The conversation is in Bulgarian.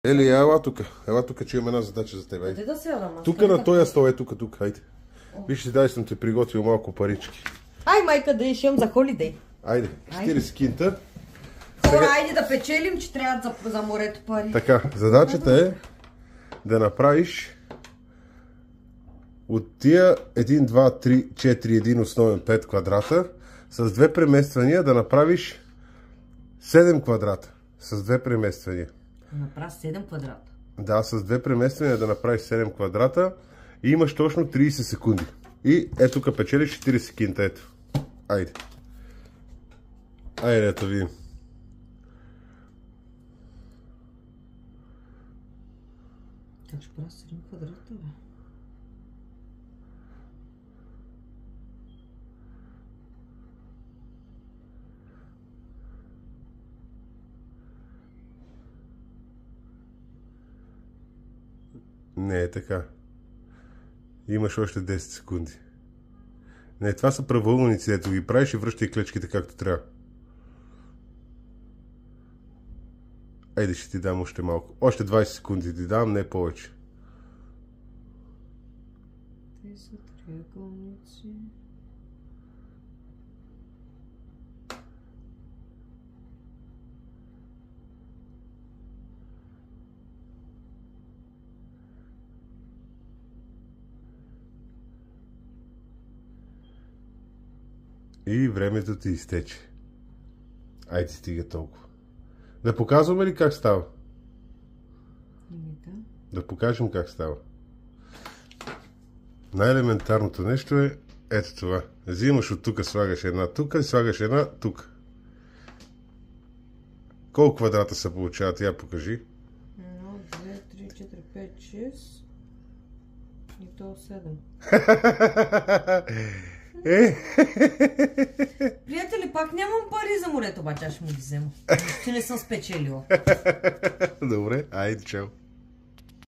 Ели, ела тук, че имам една задача за теб. Къде да сядам? Тук на този стол, тук, хайде. Виж, дай съм те приготвил малко парички. Ай, майка, да ишем за холидей. Айде, 40 кинта. Хора, айде да печелим, че трябва за морето пари. Така, задачата е да направиш от тия 1, 2, 3, 4, 1 основен 5 квадрата с две премествания да направиш 7 квадрата. С две премествания. Направи 7 квадрата. Да, с две премествания да направиш 7 квадрата и имаш точно 30 секунди. И ето тук печелиш 40 кинта, ето. Айде. Айде, ето видим. Как ще правя 7 квадрата, бе? Не е така. Имаш още 10 секунди. Не, това са правоъгълници, ето ги правиш и връщай клечките както трябва. Айде, ще ти дам още малко. Още 20 секунди ти дам, не повече. Те са триъгълници. И времето ти изтече. Айде, стига толкова. Да показваме ли как става? Да. Да покажем как става. Най-елементарното нещо е ето това. Взимаш от тук, слагаш една тук и слагаш една тук. Колко квадрата се получават? Я покажи. 1, 2, 3, 4, 5, 6 и то 7. Приятели, пак нямам пари за морето, обаче аз ще му ги взема. Че не съм спечелила. Добре, айде, чао.